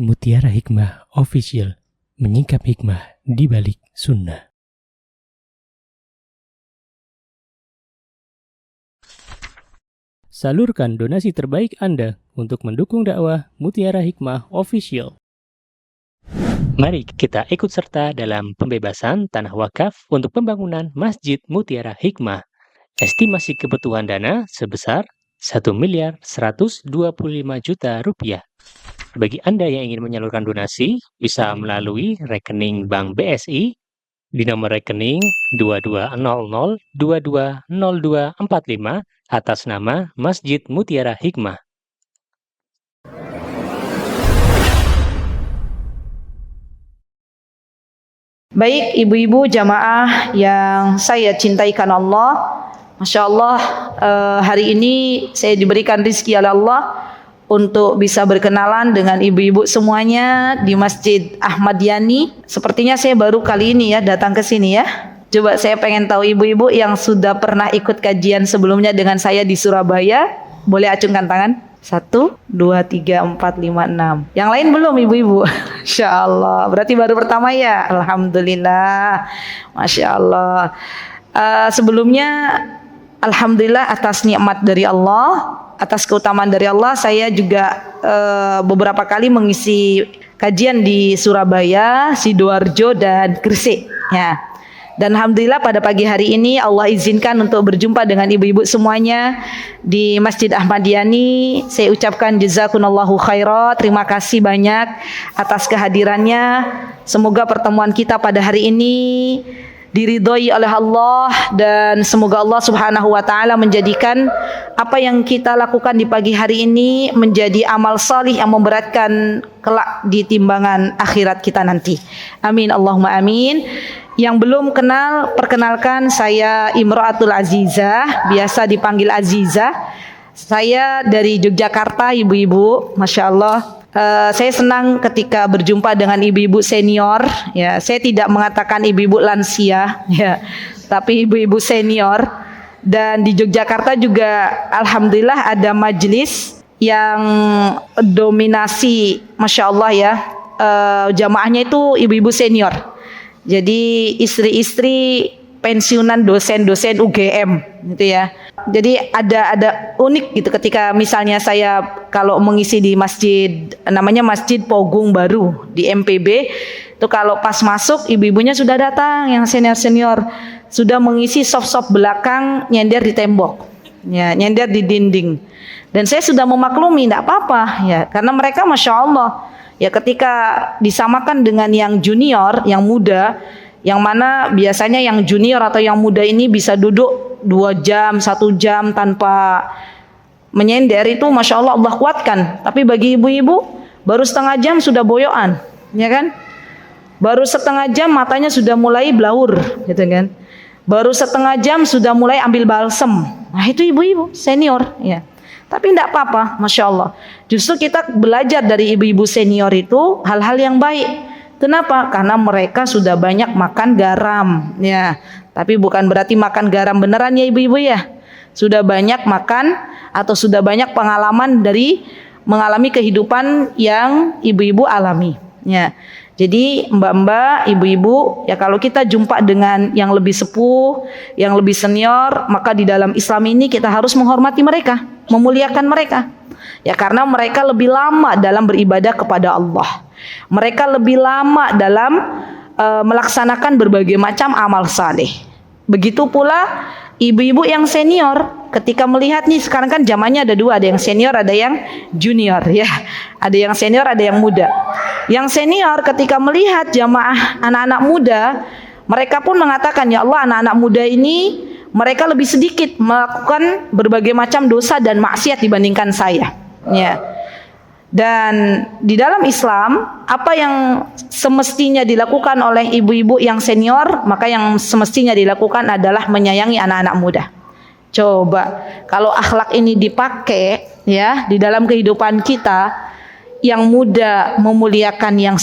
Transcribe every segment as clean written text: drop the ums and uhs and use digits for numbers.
Mutiara Hikmah Official, menyingkap hikmah di balik sunnah. Salurkan donasi terbaik Anda untuk mendukung dakwah Mutiara Hikmah Official. Mari kita ikut serta dalam pembebasan tanah wakaf untuk pembangunan Masjid Mutiara Hikmah. Estimasi kebutuhan dana sebesar Rp1.125.000.000. Bagi Anda yang ingin menyalurkan donasi, bisa melalui rekening Bank BSI di nomor rekening 2200220245 atas nama Masjid Mutiara Hikmah. Baik ibu-ibu jamaah yang saya cintai karena Allah, Masya Allah, hari ini saya diberikan rezeki oleh Allah untuk bisa berkenalan dengan ibu-ibu semuanya di Masjid Ahmad Yani. Sepertinya saya baru kali ini ya datang ke sini ya. Coba saya pengen tahu ibu-ibu yang sudah pernah ikut kajian sebelumnya dengan saya di Surabaya, boleh acungkan tangan? 1, 2, 3, 4, 5, 6. Yang lain belum ibu-ibu? Masya Allah, berarti baru pertama ya? Alhamdulillah, Masya Allah. Sebelumnya Alhamdulillah atas nikmat dari Allah, atas keutamaan dari Allah, saya juga beberapa kali mengisi kajian di Surabaya, Sidoarjo, dan Gresik ya. Dan Alhamdulillah pada pagi hari ini Allah izinkan untuk berjumpa dengan ibu-ibu semuanya di Masjid Ahmad Yani. Saya ucapkan jazakumullahu khairan, terima kasih banyak atas kehadirannya. Semoga pertemuan kita pada hari ini diridhoi oleh Allah, dan semoga Allah Subhanahu wa taala menjadikan apa yang kita lakukan di pagi hari ini menjadi amal salih yang memberatkan kelak di timbangan akhirat kita nanti. Amin Allahumma amin. Yang belum kenal, perkenalkan, saya Imro'atul Azizah, biasa dipanggil Azizah. Saya dari Yogyakarta ibu-ibu, Masya Allah. Saya senang ketika berjumpa dengan ibu-ibu senior ya. Saya tidak mengatakan ibu-ibu lansia ya, tapi ibu-ibu senior. Dan di Yogyakarta juga Alhamdulillah ada majelis yang dominasi, Masya Allah ya, jamaahnya itu ibu-ibu senior. Jadi istri-istri pensiunan dosen-dosen UGM gitu ya. Jadi ada unik gitu ketika misalnya saya kalau mengisi di masjid, namanya Masjid Pogung Baru di MPB, itu kalau pas masuk ibu-ibunya sudah datang yang senior-senior, sudah mengisi soft-soft belakang, nyender di tembok ya, nyender di dinding. Dan saya sudah memaklumi, tidak apa-apa ya, karena mereka Masya Allah ya, ketika disamakan dengan yang junior, yang muda, yang mana biasanya yang junior atau yang muda ini bisa duduk 2 jam, 1 jam tanpa menyender, itu Masya Allah Allah kuatkan. Tapi bagi ibu-ibu baru setengah jam sudah boyoan, ya kan? Baru setengah jam matanya sudah mulai blaur, gitu kan? Baru setengah jam sudah mulai ambil balsem. Nah itu ibu-ibu senior, ya. Tapi tidak apa-apa, Masya Allah. Justru kita belajar dari ibu-ibu senior itu hal-hal yang baik. Kenapa? Karena mereka sudah banyak makan garam ya. Tapi bukan berarti makan garam beneran ya ibu-ibu ya. Sudah banyak makan atau sudah banyak pengalaman dari mengalami kehidupan yang ibu-ibu alami ya. Jadi mbak-mbak, ibu-ibu ya, kalau kita jumpa dengan yang lebih sepuh, yang lebih senior, maka di dalam Islam ini kita harus menghormati mereka, memuliakan mereka. Ya karena mereka lebih lama dalam beribadah kepada Allah. Mereka lebih lama dalam melaksanakan berbagai macam amal saleh. Begitu pula ibu-ibu yang senior, ketika melihat nih sekarang kan zamannya ada 2, ada yang senior, ada yang junior ya. Ada yang senior, ada yang muda. Yang senior ketika melihat jamaah anak-anak muda, mereka pun mengatakan, ya Allah, anak-anak muda ini mereka lebih sedikit melakukan berbagai macam dosa dan maksiat dibandingkan saya ya. Dan di dalam Islam, apa yang semestinya dilakukan oleh ibu-ibu yang senior, maka yang semestinya dilakukan adalah menyayangi anak-anak muda. Coba kalau akhlak ini dipakai ya di dalam kehidupan kita, yang muda memuliakan yang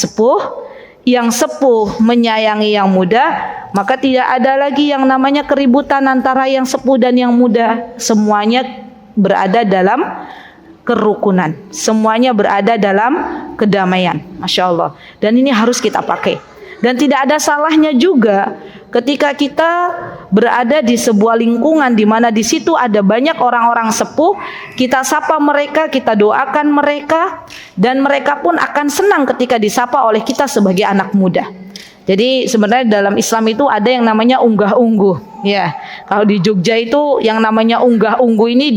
sepuh menyayangi yang muda, maka tidak ada lagi yang namanya keributan antara yang sepuh dan yang muda. Semuanya berada dalam kerukunan. Semuanya berada dalam kedamaian. Masya Allah. Dan ini harus kita pakai. Dan tidak ada salahnya juga ketika kita berada di sebuah lingkungan di mana di situ ada banyak orang-orang sepuh, kita sapa mereka, kita doakan mereka, dan mereka pun akan senang ketika disapa oleh kita sebagai anak muda. Jadi sebenarnya dalam Islam itu ada yang namanya unggah-ungguh. Ya, kalau di Jogja itu yang namanya unggah-ungguh ini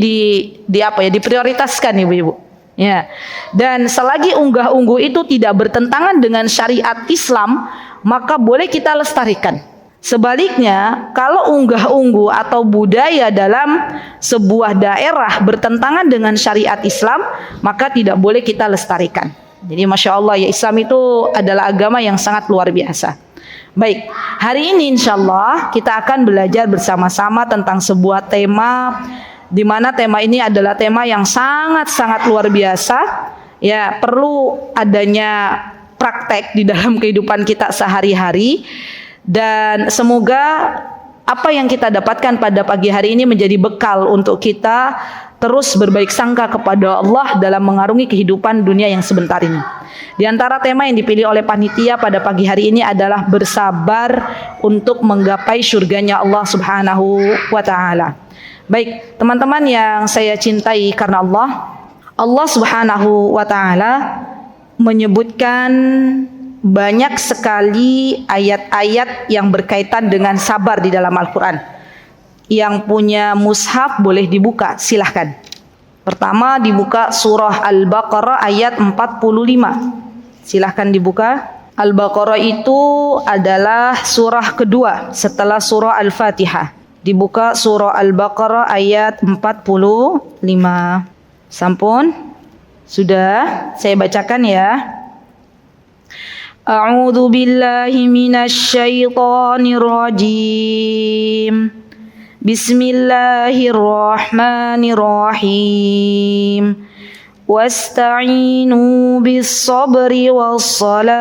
diprioritaskan ibu-ibu. Ya. Dan selagi unggah-ungguh itu tidak bertentangan dengan syariat Islam, maka boleh kita lestarikan. Sebaliknya, kalau unggah-ungguh atau budaya dalam sebuah daerah bertentangan dengan syariat Islam, maka tidak boleh kita lestarikan. Jadi Masya Allah ya, Islam itu adalah agama yang sangat luar biasa. Baik, hari ini insya Allah kita akan belajar bersama-sama tentang sebuah tema, di mana tema ini adalah tema yang sangat-sangat luar biasa. Ya, perlu adanya praktek di dalam kehidupan kita sehari-hari. Dan semoga apa yang kita dapatkan pada pagi hari ini menjadi bekal untuk kita terus berbaik sangka kepada Allah dalam mengarungi kehidupan dunia yang sebentar ini. Di antara tema yang dipilih oleh panitia pada pagi hari ini adalah bersabar untuk menggapai surganya Allah Subhanahu wa taala. Baik, teman-teman yang saya cintai karena Allah Subhanahu wa taala menyebutkan banyak sekali ayat-ayat yang berkaitan dengan sabar di dalam Al-Quran. Yang punya mushaf boleh dibuka, silahkan. Pertama dibuka surah Al-Baqarah ayat 45. Silahkan dibuka. Al-Baqarah itu adalah surah kedua setelah surah Al-Fatihah. Dibuka surah Al-Baqarah ayat 45. Sampun? Sudah? Saya bacakan ya. A'udzu billahi minasy syaithanir rajim. Bismillahirrahmanirrahim. Wasta'inu bis-sabri was-salah.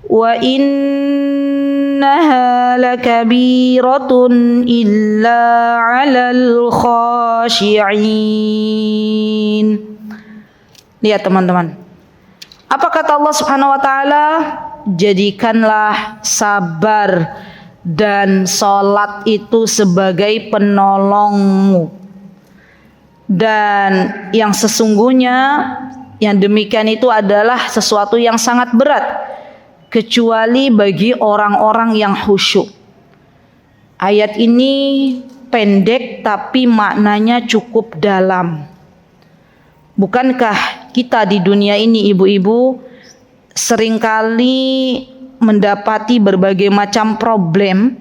Wa innaha lakabiratun illa 'alal khashi'in. Lihat teman-teman. Apa kata Allah Subhanahu wa taala? Jadikanlah sabar dan salat itu sebagai penolongmu. Dan yang sesungguhnya yang demikian itu adalah sesuatu yang sangat berat kecuali bagi orang-orang yang khusyuk. Ayat ini pendek tapi maknanya cukup dalam. Bukankah kita di dunia ini ibu-ibu seringkali mendapati berbagai macam problem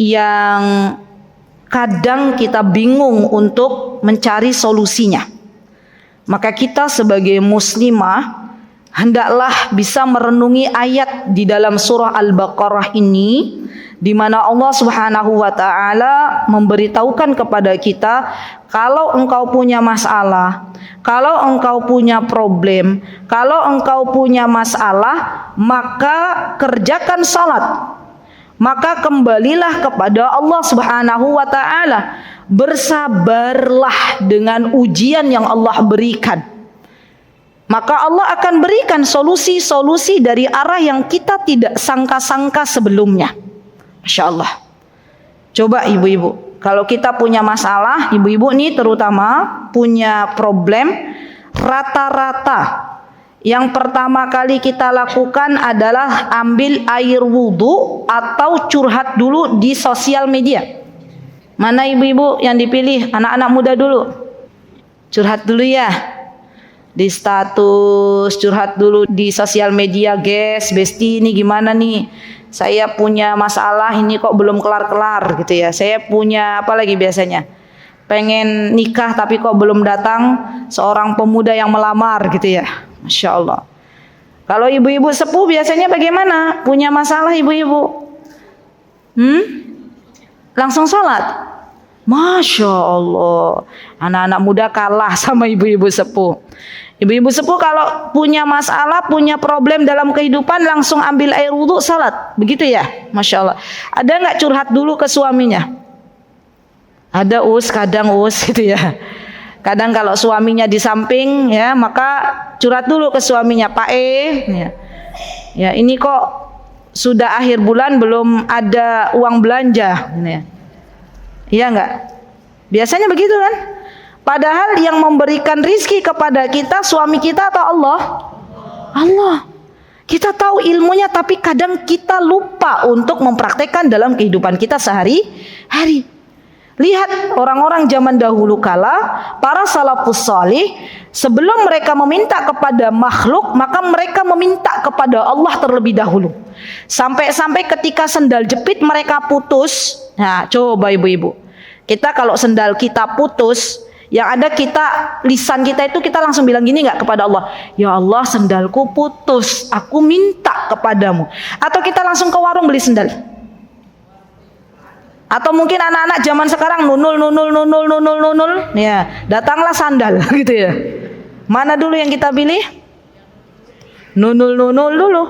yang kadang kita bingung untuk mencari solusinya. Maka kita sebagai muslimah hendaklah bisa merenungi ayat di dalam surah Al-Baqarah ini, di mana Allah Subhanahu wa taala memberitahukan kepada kita, kalau engkau punya masalah, kalau engkau punya problem, kalau engkau punya masalah, maka kerjakan salat. Maka kembalilah kepada Allah Subhanahu wa taala. Bersabarlah dengan ujian yang Allah berikan. Maka Allah akan berikan solusi-solusi dari arah yang kita tidak sangka-sangka sebelumnya. Masya Allah. Coba ibu-ibu, kalau kita punya masalah, ibu-ibu nih terutama punya problem, rata-rata yang pertama kali kita lakukan adalah ambil air wudhu atau curhat dulu di sosial media. Mana ibu-ibu yang dipilih? Anak-anak muda dulu. Curhat dulu ya. Di status, curhat dulu di sosial media, guys, Besti ini gimana nih? Saya punya masalah ini kok belum kelar-kelar gitu ya. Saya punya apa lagi biasanya? Pengen nikah tapi kok belum datang seorang pemuda yang melamar gitu ya. Masya Allah. Kalau ibu-ibu sepuh biasanya bagaimana? Punya masalah ibu-ibu? Langsung sholat. Masya Allah. Anak-anak muda kalah sama ibu-ibu sepuh. Ibu-ibu sepuh kalau punya masalah, punya problem dalam kehidupan, langsung ambil air wudhu, salat. Begitu ya? Masya Allah. Ada nggak curhat dulu ke suaminya? Ada kadang gitu ya. Kadang kalau suaminya di samping ya, maka curhat dulu ke suaminya, Pak ya ini kok sudah akhir bulan belum ada uang belanja, ya. Iya enggak? Biasanya begitu kan? Padahal yang memberikan rizki kepada kita suami kita atau Allah? Allah. Kita tahu ilmunya tapi kadang kita lupa untuk mempraktekkan dalam kehidupan kita sehari-hari. Lihat orang-orang zaman dahulu kala, para salafus salih, sebelum mereka meminta kepada makhluk, maka mereka meminta kepada Allah terlebih dahulu. Sampai-sampai ketika sendal jepit mereka putus. Nah, coba ibu-ibu. Kita kalau sendal kita putus, yang ada lisan kita itu kita langsung bilang gini nggak kepada Allah, ya Allah sendalku putus, aku minta kepadamu. Atau kita langsung ke warung beli sendal. Atau mungkin anak-anak zaman sekarang nunul, ya datanglah sandal gitu ya. Mana dulu yang kita pilih? Nunul dulu.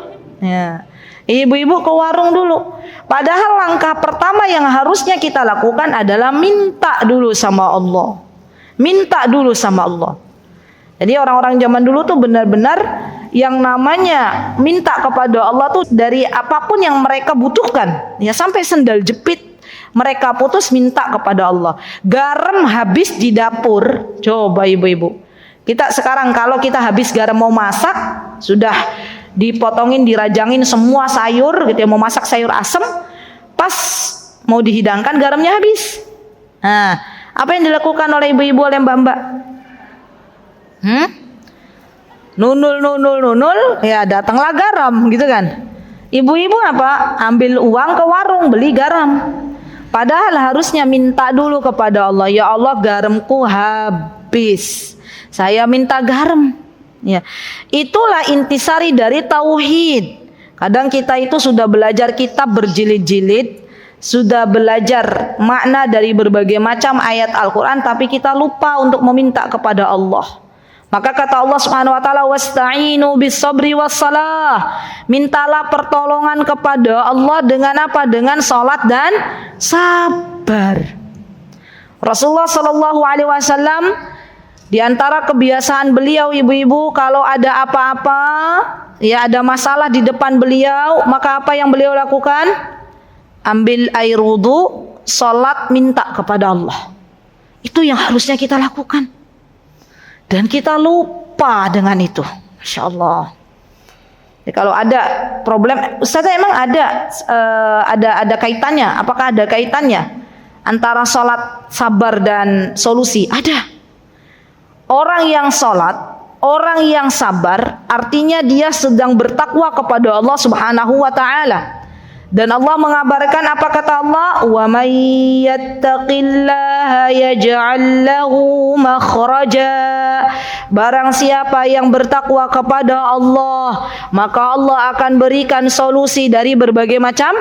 Ya. Ibu-ibu ke warung dulu. Padahal langkah pertama yang harusnya kita lakukan adalah minta dulu sama Allah. Minta dulu sama Allah. Jadi orang-orang zaman dulu tuh benar-benar yang namanya minta kepada Allah tuh dari apapun yang mereka butuhkan. Ya sampai sendal jepit mereka putus minta kepada Allah. Garam habis di dapur. Coba ibu-ibu. Kita sekarang kalau kita habis garam mau masak, sudah dipotongin, dirajangin semua sayur gitu ya, mau masak sayur asem, pas mau dihidangkan garamnya habis. Nah, apa yang dilakukan oleh ibu-ibu, oleh mbak-mbak? Nunul, ya datanglah garam gitu kan. Ibu-ibu apa? Ambil uang ke warung beli garam. Padahal harusnya minta dulu kepada Allah, ya Allah garamku habis, saya minta garam. Ya, itulah intisari dari tauhid. Kadang kita itu sudah belajar kitab berjilid-jilid, sudah belajar makna dari berbagai macam ayat Al-Quran, tapi kita lupa untuk meminta kepada Allah. Maka kata Allah Subhanahu wa taala, wasta'inu bis-sabri was-salah. Mintalah pertolongan kepada Allah dengan apa? Dengan salat dan sabar. Rasulullah sallallahu alaihi wasallam di antara kebiasaan beliau ibu-ibu, kalau ada apa-apa, ya ada masalah di depan beliau, maka apa yang beliau lakukan? Ambil air wudu, salat, minta kepada Allah. Itu yang harusnya kita lakukan. Dan kita lupa dengan itu. Masya Allah. Ya, kalau ada problem, Ustazah emang ada kaitannya? Apakah ada kaitannya antara salat, sabar dan solusi? Ada. Orang yang salat, orang yang sabar, artinya dia sedang bertakwa kepada Allah Subhanahu wa taala. Dan Allah mengabarkan apa kata Allah? Wa may yattaqillaha yaj'al lahu makhraja. Barang siapa yang bertakwa kepada Allah, maka Allah akan berikan solusi dari berbagai macam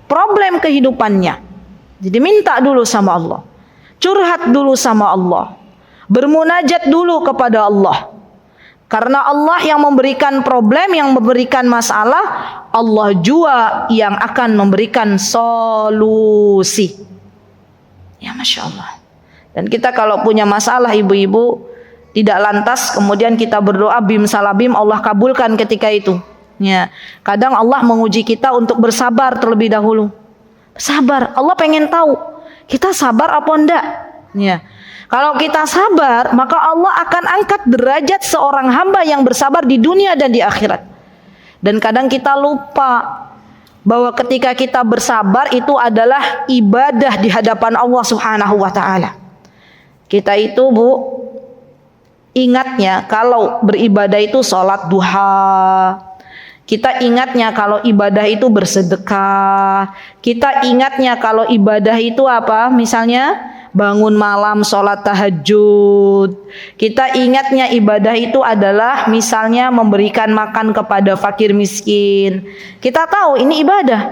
problem kehidupannya. Jadi minta dulu sama Allah. Curhat dulu sama Allah. Bermunajat dulu kepada Allah. Karena Allah yang memberikan problem, yang memberikan masalah, Allah juga yang akan memberikan solusi. Ya Masya Allah. Dan kita kalau punya masalah ibu-ibu, tidak lantas kemudian kita berdoa bim salabim Allah kabulkan ketika itu. Ya, kadang Allah menguji kita untuk bersabar terlebih dahulu. Sabar, Allah pengen tahu kita sabar apa enggak. Ya. Kalau kita sabar, maka Allah akan angkat derajat seorang hamba yang bersabar di dunia dan di akhirat. Dan kadang kita lupa bahwa ketika kita bersabar itu adalah ibadah di hadapan Allah Subhanahu wa taala. Kita itu, Bu, ingatnya kalau beribadah itu sholat duha. Kita ingatnya kalau ibadah itu bersedekah. Kita ingatnya kalau ibadah itu apa? Misalnya bangun malam sholat tahajud. Kita ingatnya ibadah itu adalah misalnya memberikan makan kepada fakir miskin. Kita tahu ini ibadah,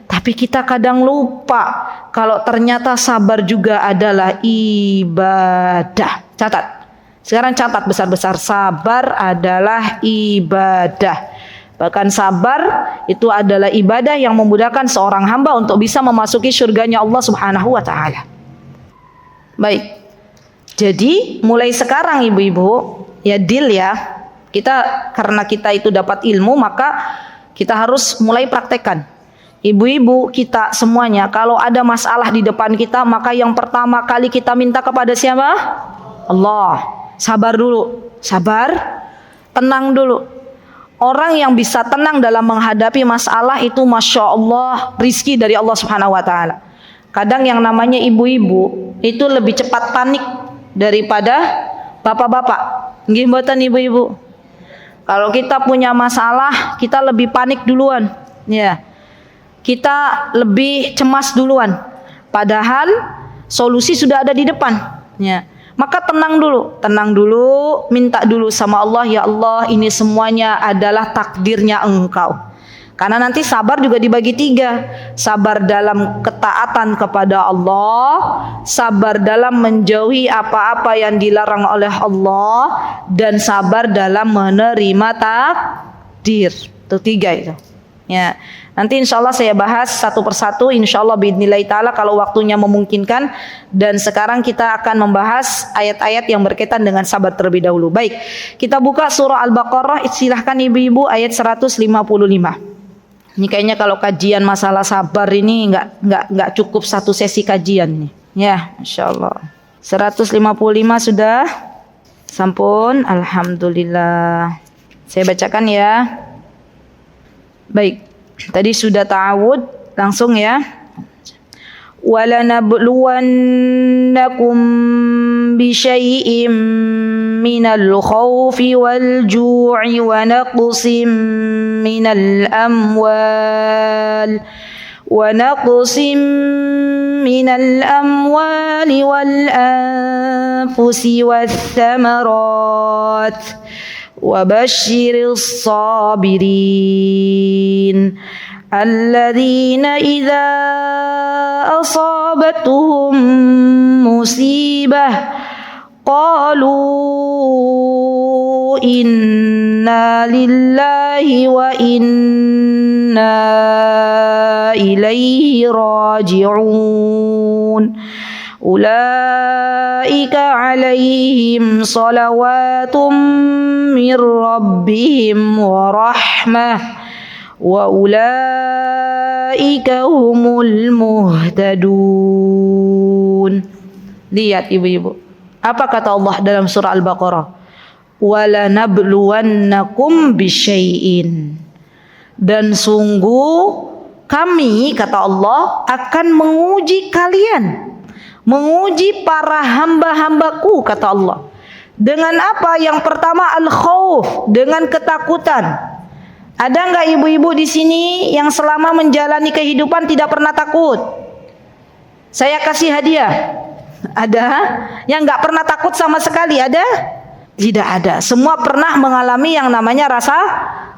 tapi kita kadang lupa kalau ternyata sabar juga adalah ibadah. Catat, sekarang catat besar-besar, sabar adalah ibadah. Bahkan sabar itu adalah ibadah yang memudahkan seorang hamba untuk bisa memasuki surganya Allah Subhanahu wa taala. Baik. Jadi mulai sekarang ibu-ibu, ya deal ya. Karena kita itu dapat ilmu, maka kita harus mulai praktekkan. Ibu-ibu kita semuanya, kalau ada masalah di depan kita, maka yang pertama kali kita minta kepada siapa? Allah. Sabar dulu, sabar, tenang dulu. Orang yang bisa tenang dalam menghadapi masalah itu, masya Allah, rizki dari Allah Subhanahu Wa Taala. Kadang yang namanya ibu-ibu itu lebih cepat panik daripada bapak-bapak. Nggih mboten ibu-ibu? Kalau kita punya masalah, kita lebih panik duluan, ya. Kita lebih cemas duluan. Padahal solusi sudah ada di depan, ya. Maka tenang dulu, minta dulu sama Allah, ya Allah, ini semuanya adalah takdirnya Engkau. Karena nanti sabar juga dibagi 3. Sabar dalam ketaatan kepada Allah, sabar dalam menjauhi apa-apa yang dilarang oleh Allah, dan sabar dalam menerima takdir. Itu 3 itu. Ya. Nanti insya Allah saya bahas satu persatu, insya Allah biidznillah ta'ala kalau waktunya memungkinkan. Dan sekarang kita akan membahas ayat-ayat yang berkaitan dengan sabar terlebih dahulu. Baik, kita buka surah Al-Baqarah, silahkan ibu-ibu, ayat 155. Ini kayaknya kalau kajian masalah sabar ini nggak cukup satu sesi kajian nih. Ya, insya Allah. 155 sudah. Sampun, alhamdulillah. Saya bacakan ya. Baik. Tadi sudah ta'awud, langsung ya. وَلَنَبْلُوَنَّكُمْ بِشَيْءٍ مِّنَ الْخَوْفِ وَالْجُوعِ وَنَقْصٍ مِّنَ الْأَمْوَالِ وَالْأَنفُسِ وَالثَّمَرَاتِ وَبَشِّرِ الصَّابِرِينَ الَّذِينَ إِذَا أَصَابَتْهُم مُّصِيبَةٌ قَالُوا إِنَّا لِلَّهِ وَإِنَّا إِلَيْهِ راجعون أولئك عليهم صلوات من ربهم ورحمة وأولئك هم المهتدون. Lihat ibu-ibu, apa kata Allah dalam surah Al-Baqarah? وَلَنَبْلُوَنَّكُمْ بِشَيْءٍ, dan sungguh kami, kata Allah, akan menguji kalian, menguji para hamba-hambaku, kata Allah. Dengan apa? Yang pertama al-khauf, dengan ketakutan. Ada enggak ibu-ibu di sini yang selama menjalani kehidupan tidak pernah takut? Saya kasih hadiah. Ada? Yang enggak pernah takut sama sekali ada? Tidak ada. Semua pernah mengalami yang namanya rasa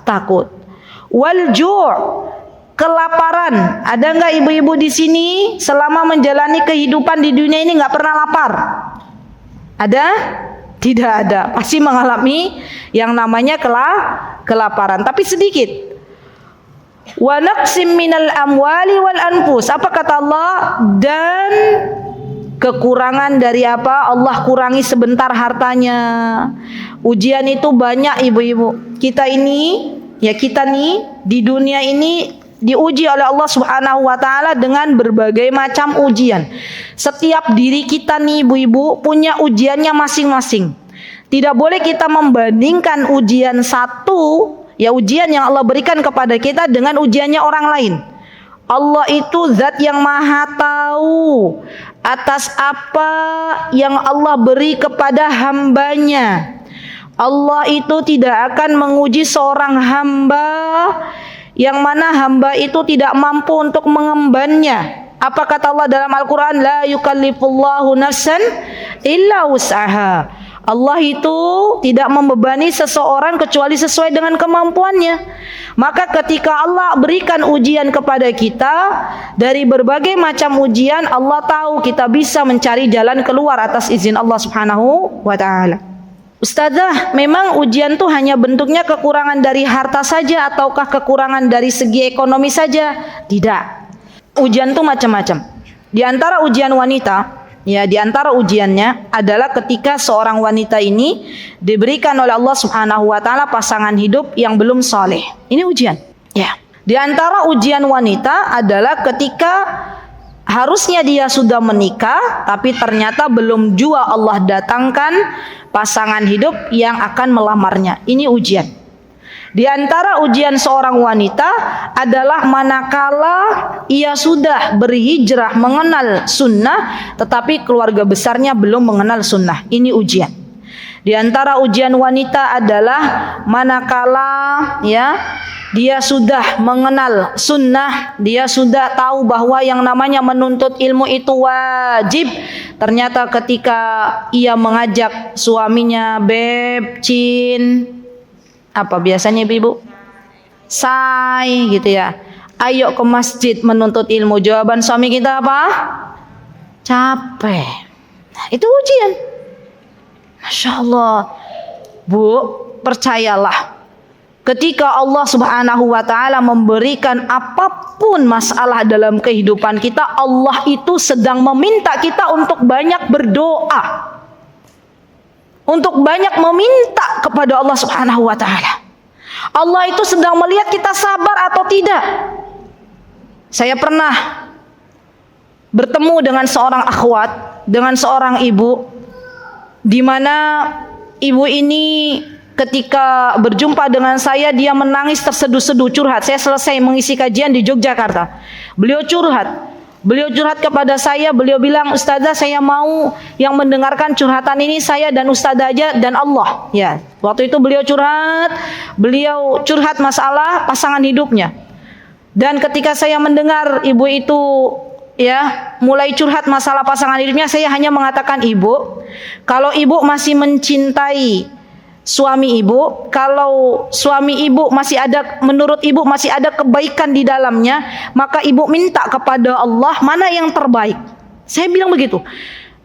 takut. Wal ju', kelaparan. Ada enggak ibu-ibu di sini selama menjalani kehidupan di dunia ini enggak pernah lapar? Ada? Tidak ada. Pasti mengalami yang namanya kelaparan, tapi sedikit. Wa naqsim minal amwali wal anfus. Apa kata Allah? Dan kekurangan dari apa? Allah kurangi sebentar hartanya. Ujian itu banyak ibu-ibu. Kita nih di dunia ini diuji oleh Allah Subhanahu wa taala dengan berbagai macam ujian. Setiap diri kita nih ibu-ibu punya ujiannya masing-masing. Tidak boleh kita membandingkan ujian satu, ya ujian yang Allah berikan kepada kita dengan ujiannya orang lain. Allah itu zat yang maha tahu atas apa yang Allah beri kepada hambanya. Allah itu tidak akan menguji seorang hamba yang mana hamba itu tidak mampu untuk mengembannya. Apa kata Allah dalam Al-Quran? La yukallifullahu nafsan illa wus'aha. Allah itu tidak membebani seseorang kecuali sesuai dengan kemampuannya. Maka ketika Allah berikan ujian kepada kita, dari berbagai macam ujian, Allah tahu kita bisa mencari jalan keluar atas izin Allah Subhanahu wa ta'ala. Ustazah, memang ujian itu hanya bentuknya kekurangan dari harta saja ataukah kekurangan dari segi ekonomi saja? Tidak. Ujian itu macam-macam. Di antara ujian wanita, Ya, di antara ujiannya adalah ketika seorang wanita ini diberikan oleh Allah Subhanahu wa taala pasangan hidup yang belum saleh. Ini ujian. Ya. Di antara ujian wanita adalah ketika harusnya dia sudah menikah tapi ternyata belum juga Allah datangkan pasangan hidup yang akan melamarnya. Ini ujian. Di antara ujian seorang wanita adalah manakala ia sudah berhijrah mengenal sunnah tetapi keluarga besarnya belum mengenal sunnah. Ini ujian. Di antara ujian wanita adalah manakala dia sudah mengenal sunnah, dia sudah tahu bahwa yang namanya menuntut ilmu itu wajib. Ternyata ketika ia mengajak suaminya, "Beb, Cin," apa biasanya ibu? "Say," gitu ya. "Ayo ke masjid menuntut ilmu." Jawaban suami kita apa? "Capek." Nah, itu ujian. Masya Allah. Bu, percayalah. Ketika Allah Subhanahu wa taala memberikan apapun masalah dalam kehidupan kita, Allah itu sedang meminta kita untuk banyak berdoa. Untuk banyak meminta kepada Allah Subhanahu wa taala. Allah itu sedang melihat kita sabar atau tidak. Saya pernah bertemu dengan seorang akhwat, dengan seorang ibu, di mana ibu ini ketika berjumpa dengan saya, dia menangis terseduh-seduh, curhat. Saya selesai mengisi kajian di Yogyakarta. Beliau curhat kepada saya. Beliau bilang, "Ustazah, saya mau yang mendengarkan curhatan ini saya dan Ustazah aja dan Allah." Ya, waktu itu beliau curhat masalah pasangan hidupnya. Dan ketika saya mendengar ibu itu mulai curhat masalah pasangan hidupnya, saya hanya mengatakan, "Ibu, kalau ibu masih mencintai suami ibu, kalau suami ibu menurut ibu masih ada kebaikan di dalamnya, maka ibu minta kepada Allah mana yang terbaik." Saya bilang begitu.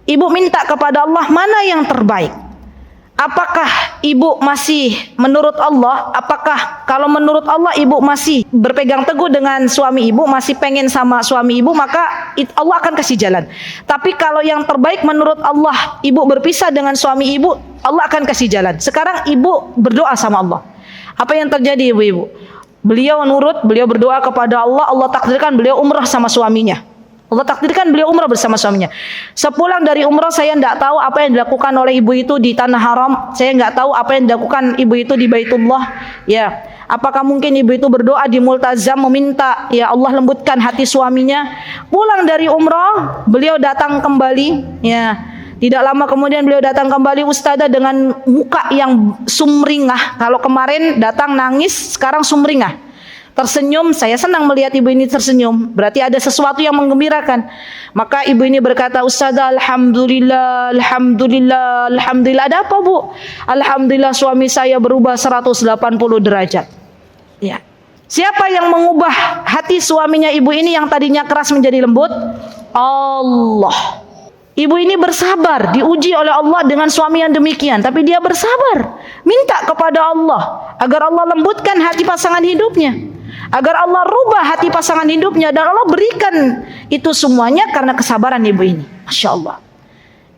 Ibu minta kepada Allah mana yang terbaik. Apakah ibu masih menurut Allah, apakah kalau menurut Allah ibu masih berpegang teguh dengan suami ibu, masih pengen sama suami ibu, maka Allah akan kasih jalan. Tapi kalau yang terbaik menurut Allah, ibu berpisah dengan suami ibu, Allah akan kasih jalan. Sekarang ibu berdoa sama Allah. Apa yang terjadi ibu-ibu? Beliau nurut, beliau berdoa kepada Allah, Allah takdirkan beliau umrah sama suaminya. Allah takdirkan beliau umrah bersama suaminya. Sepulang dari umrah, saya tidak tahu apa yang dilakukan oleh ibu itu di tanah haram. Saya nggak tahu apa yang dilakukan ibu itu di Baitullah. Ya, apakah mungkin ibu itu berdoa di multazam meminta ya Allah lembutkan hati suaminya. Pulang dari umrah, beliau datang kembali. Ya, tidak lama kemudian beliau datang kembali, Ustazah, dengan muka yang sumringah. Kalau kemarin datang nangis, sekarang sumringah. Tersenyum. Saya senang melihat ibu ini tersenyum. Berarti ada sesuatu yang menggembirakan. Maka ibu ini berkata, "Ustazah, alhamdulillah, alhamdulillah, alhamdulillah." "Ada apa, Bu?" "Alhamdulillah suami saya berubah 180 derajat." Ya. Siapa yang mengubah hati suaminya ibu ini yang tadinya keras menjadi lembut? Allah. Ibu ini bersabar, diuji oleh Allah dengan suami yang demikian, tapi dia bersabar, minta kepada Allah agar Allah lembutkan hati pasangan hidupnya, agar Allah rubah hati pasangan hidupnya, dan Allah berikan itu semuanya karena kesabaran ibu ini. Masya Allah.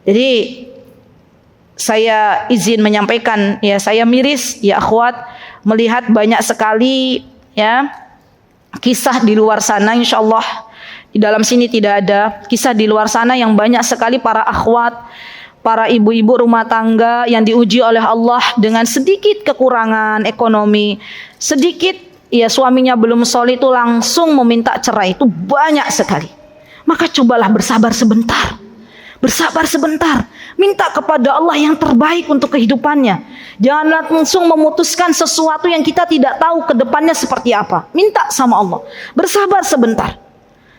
Jadi saya izin menyampaikan, ya, saya miris ya akhwat melihat banyak sekali ya kisah di luar sana. Insya Allah di dalam sini tidak ada kisah di luar sana yang banyak sekali para akhwat, para ibu-ibu rumah tangga yang diuji oleh Allah dengan sedikit kekurangan ekonomi, sedikit ya suaminya belum solid itu langsung meminta cerai. Itu banyak sekali. Maka cobalah bersabar sebentar. Bersabar sebentar. Minta kepada Allah yang terbaik untuk kehidupannya. Jangan langsung memutuskan sesuatu yang kita tidak tahu ke depannya seperti apa. Minta sama Allah. Bersabar sebentar.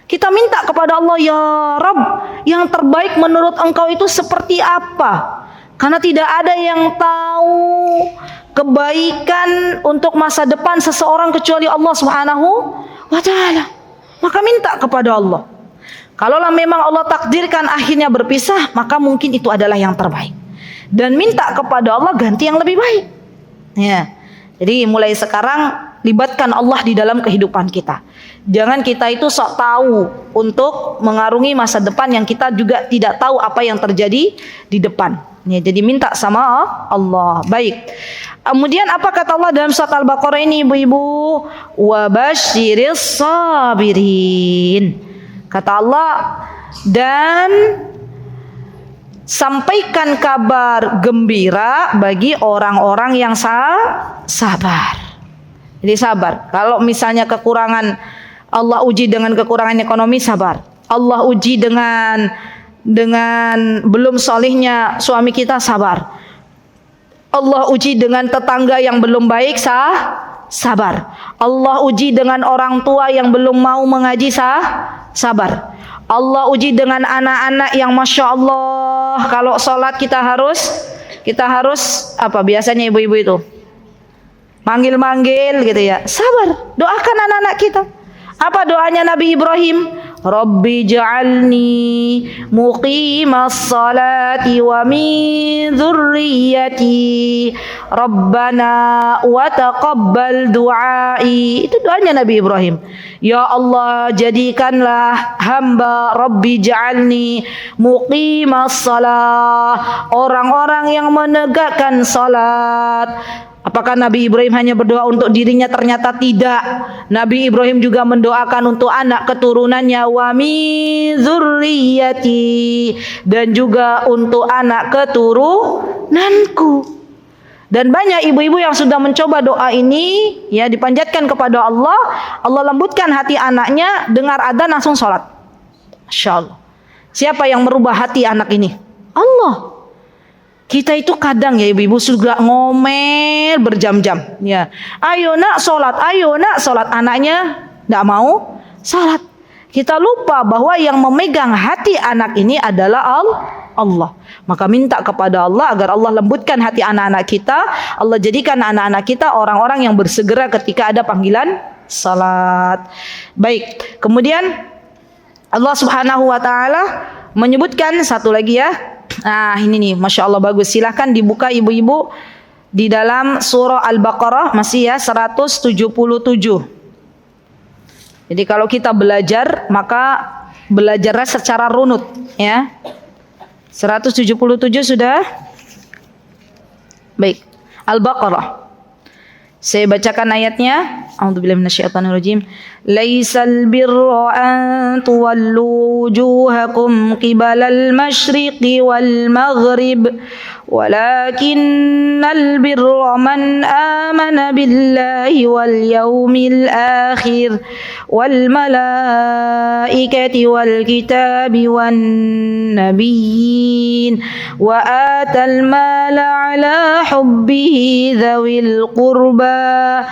Kita minta kepada Allah, "Ya Rabb, yang terbaik menurut Engkau itu seperti apa?" Karena tidak ada yang tahu kebaikan untuk masa depan seseorang kecuali Allah Subhanahu wa taala. Maka minta kepada Allah. Kalaulah memang Allah takdirkan akhirnya berpisah, maka mungkin itu adalah yang terbaik. Dan minta kepada Allah ganti yang lebih baik. Ya. Jadi mulai sekarang libatkan Allah di dalam kehidupan kita. Jangan kita itu sok tahu untuk mengarungi masa depan yang kita juga tidak tahu apa yang terjadi di depan. Ya, jadi minta sama Allah. Baik. Kemudian apa kata Allah dalam surat Al-Baqarah ini, ibu-ibu? Wa basyiris sabirin. Kata Allah, dan sampaikan kabar gembira bagi orang-orang yang sabar. Jadi sabar. Kalau misalnya kekurangan, Allah uji dengan kekurangan ekonomi, sabar. Allah uji dengan belum solihnya suami kita, sabar. Allah uji dengan tetangga yang belum baik, sabar. Allah uji dengan orang tua yang belum mau mengaji, sabar. Allah uji dengan anak-anak yang masya Allah, kalau sholat kita harus apa biasanya ibu-ibu itu? Manggil-manggil gitu ya. Sabar, doakan anak-anak kita. Apa doanya Nabi Ibrahim? Rabbi ja'alni muqimas salati wa min dzurriyyati Rabbana wa taqabbal du'ai. Itu doanya Nabi Ibrahim. Ya Allah, jadikanlah hamba Rabbi ja'alni muqimas salah, orang-orang yang menegakkan salat. Apakah Nabi Ibrahim hanya berdoa untuk dirinya? Ternyata tidak. Nabi Ibrahim juga mendoakan untuk anak keturunannya, wa min dzurriyyati, dan juga untuk anak keturunanku. Dan banyak ibu-ibu yang sudah mencoba doa ini, ya, dipanjatkan kepada Allah. Allah lembutkan hati anaknya, dengar adzan langsung sholat. Masya Allah. Siapa yang merubah hati anak ini? Allah. Kita itu kadang ya ibu-ibu sudah ngomel berjam-jam, ya. Ayo nak sholat, ayo nak sholat. Anaknya tidak mau sholat. Kita lupa bahwa yang memegang hati anak ini adalah Allah. Maka minta kepada Allah agar Allah lembutkan hati anak-anak kita. Allah jadikan anak-anak kita orang-orang yang bersegera ketika ada panggilan salat. Baik. Kemudian Allah Subhanahu wa taala menyebutkan satu lagi ya. Nah ini nih, Masya Allah bagus. Silahkan dibuka ibu-ibu di dalam surah Al-Baqarah, masih ya 177. Jadi kalau kita belajar, maka belajarnya secara runut ya. 177 sudah? Baik, Al-Baqarah. Saya bacakan ayatnya. A'udzubillahi minasyaitonirrajim. Laisal birra an tuwallu wujuhakum qibalal masyriqi wal maghrib, walakinnal birra man amana billahi wal yawmil akhir wal malaikati wal kitabi wan nabiyyin wa atal mala ala hubbihi dhawil qurba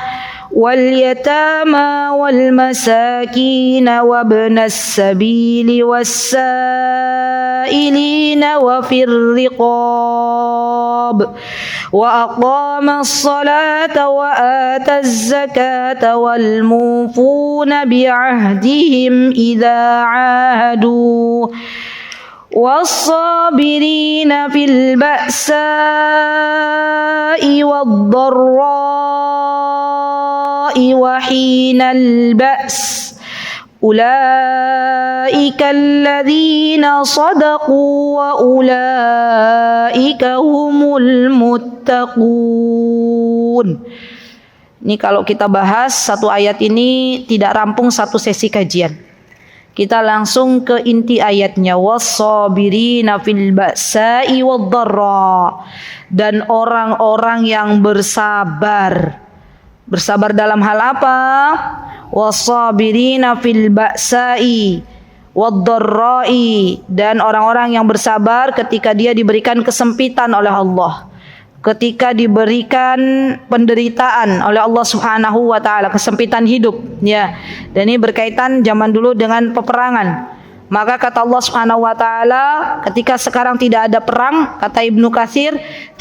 واليتامى والمساكين وابن السبيل والسائلين وفي الرقاب وأقام الصلاة وآتى الزكاة والموفون بعهدهم إذا عاهدوا والصابرين في البأساء والضراء وحين البأس أولئك الذين صدقوا وأولئك هم المتقون. Ini kalau kita bahas satu ayat ini tidak rampung satu sesi kajian. Kita langsung ke inti ayatnya, was-sabirina fil ba'sa'i wad-dharra, dan orang-orang yang bersabar. Bersabar dalam hal apa? Was-sabirina fil ba'sa'i wad-dharra'i, dan orang-orang yang bersabar ketika dia diberikan kesempitan oleh Allah, ketika diberikan penderitaan oleh Allah Subhanahu wa taala, kesempitan hidup ya. Dan ini berkaitan zaman dulu dengan peperangan. Maka kata Allah Subhanahu wa taala, ketika sekarang tidak ada perang, kata Ibnu Katsir,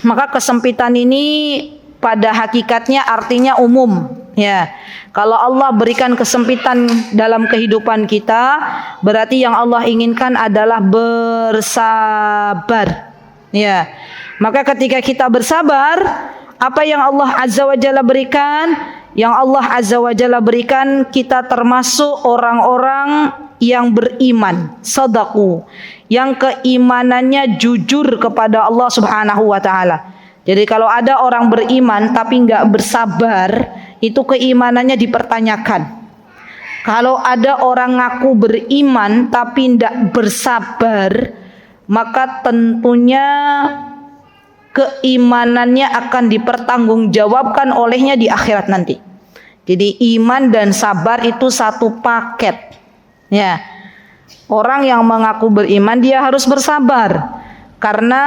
maka kesempitan ini pada hakikatnya artinya umum ya. Kalau Allah berikan kesempitan dalam kehidupan kita, berarti yang Allah inginkan adalah bersabar ya. Maka ketika kita bersabar, apa yang Allah Azza wa Jalla berikan? yang Allah Azza wa Jalla berikan, kita termasuk orang-orang yang beriman, sadaqu, yang keimanannya jujur kepada Allah Subhanahu wa taala. Jadi kalau ada orang beriman tapi nggak bersabar, itu keimanannya dipertanyakan. Kalau ada orang ngaku beriman tapi tidak bersabar, maka tentunya keimanannya akan dipertanggungjawabkan olehnya di akhirat nanti. Jadi iman dan sabar itu satu paket. Ya. Orang yang mengaku beriman dia harus bersabar. Karena